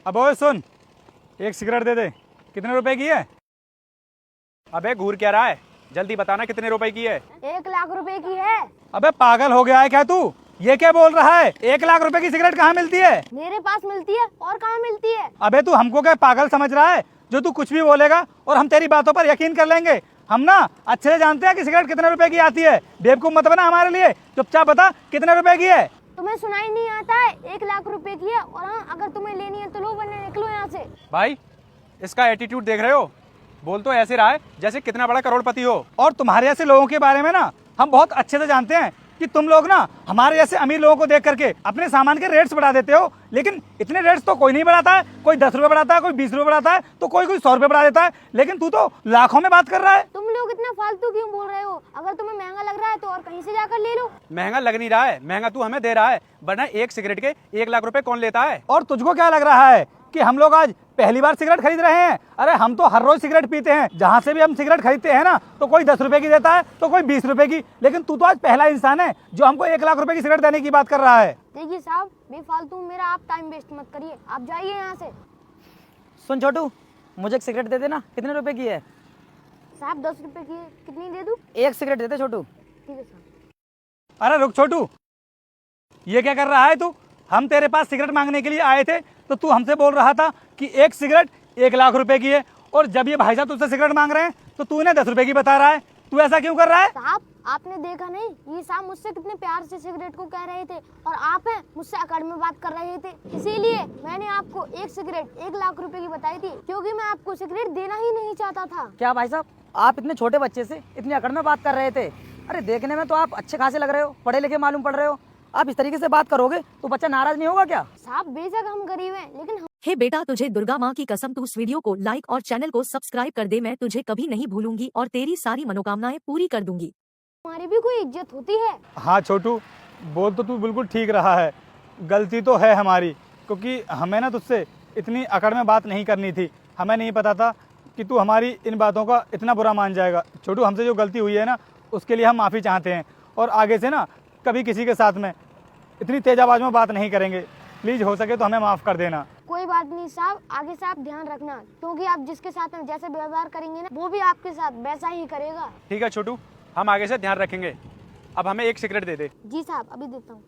अब ओए सुन, एक सिगरेट दे दे। कितने रुपए की है? अबे घूर क्या रहा है, जल्दी बताना कितने रुपए की है। 1 लाख रुपए की है। अबे पागल हो गया है क्या तू? ये क्या बोल रहा है? 1 लाख रुपए की सिगरेट कहाँ मिलती है? मेरे पास मिलती है, और कहाँ मिलती है? अबे तू हमको क्या पागल समझ रहा है जो तू कुछ भी बोलेगा और हम तेरी बातों पर यकीन कर लेंगे? हम ना अच्छे से जानते हैं कि सिगरेट कितने रुपए की आती है। बेवकूफ मत बना हमारे लिए, चुपचाप बता कितने रुपए की है। तुम्हें सुनाई नहीं आता है? 1 लाख रुपए की है। और हाँ, अगर तुम्हें लेनी है तो लो, वरना निकलो यहाँ से। भाई इसका एटीट्यूड देख रहे हो, बोल तो ऐसे रहा है जैसे कितना बड़ा करोड़पति हो। और तुम्हारे जैसे लोगों के बारे में ना हम बहुत अच्छे से जानते हैं कि तुम लोग ना हमारे जैसे अमीर लोगों को देख करके अपने सामान के रेट्स बढ़ा देते हो। लेकिन इतने रेट्स तो कोई नहीं बढ़ाता है। कोई 10 रुपए बढ़ाता है, कोई 20 रुपए बढ़ाता है, तो कोई 100 रुपए बढ़ा देता है। लेकिन तू तो लाखों में बात कर रहा है। तुम लोग इतना फालतू क्यों बोल रहे हो? अगर तुम्हें महंगा लग रहा है तो और कहीं से जाकर ले लो। महंगा लग नहीं रहा है, महंगा तू हमें दे रहा है, वरना एक सिगरेट के 1 लाख रुपए कौन लेता है। और तुझको क्या लग रहा है कि हम लोग आज पहली बार सिगरेट खरीद रहे हैं? अरे हम तो हर रोज सिगरेट पीते हैं। जहाँ से भी हम सिगरेट खरीदते हैं ना, तो कोई 10 रुपए की देता है तो कोई 20 रुपए की। लेकिन तू तो आज पहला इंसान है जो हमको 1 लाख रुपए की सिगरेट देने की बात कर रहा है। देखिए साहब, बेफालतू मेरा आप टाइम वेस्ट मत करिए, आप जाइए यहाँ से। सुन छोटू, मुझे एक सिगरेट दे देना। कितने रुपए की है? साहब 10 रुपए की है। कितनी दे दूँ? एक सिगरेट दे दे छोटू। ठीक है साहब। अरे रुक छोटू, ये क्या कर रहा है तू? हम तेरे पास सिगरेट मांगने के लिए आए थे तो तू हमसे बोल रहा था कि एक सिगरेट 1 लाख रुपए की है। और जब ये भाई साहब तुझसे सिगरेट मांग रहे हैं तो तू इन्हें 10 रुपए की बता रहा है। तू ऐसा क्यों कर रहा है? साहब आपने देखा नहीं, ये साहब मुझसे कितने प्यार से सिगरेट को कह रहे थे, और आप हैं मुझसे अकड़ में बात कर रहे थे। इसीलिए मैंने आपको एक सिगरेट 1 लाख रुपए की बताई थी, क्योंकि मैं आपको सिगरेट देना ही नहीं चाहता था। क्या भाई साहब, आप इतने छोटे बच्चे से इतनी अकड़ में बात कर रहे थे? अरे देखने में तो आप अच्छे खासे लग रहे हो, पढ़े लिखे मालूम पड़ रहे हो। आप इस तरीके से बात करोगे तो बच्चा नाराज नहीं होगा क्या? साहब बेशक हम गरीब हैं, लेकिन हे बेटा, तुझे दुर्गा माँ की कसम, तू इस वीडियो को लाइक और चैनल को सब्सक्राइब कर दे। मैं तुझे कभी नहीं भूलूंगी और तेरी सारी मनोकामनाएं पूरी कर दूंगी। हमारी भी कोई इज्जत होती है। हाँ छोटू, बोल तो तू बिल्कुल ठीक रहा है। गलती तो है हमारी, क्योंकि हमें ना तुझसे इतनी अकड़ में बात नहीं करनी थी। हमें नहीं पता था कि तू हमारी इन बातों का इतना बुरा मान जाएगा। छोटू, हमसे जो गलती हुई है ना, उसके लिए हम माफ़ी चाहते हैं। और आगे से ना कभी किसी के साथ में इतनी तेज आवाज़ में बात नहीं करेंगे। प्लीज़ हो सके तो हमें माफ़ कर देना। कोई बात नहीं साहब, आगे से आप ध्यान रखना, क्योंकि आप जिसके साथ में जैसे व्यवहार करेंगे ना, वो भी आपके साथ वैसा ही करेगा। ठीक है छोटू, हम आगे से ध्यान रखेंगे। अब हमें एक सिगरेट दे दे। जी साहब, अभी देता हूँ।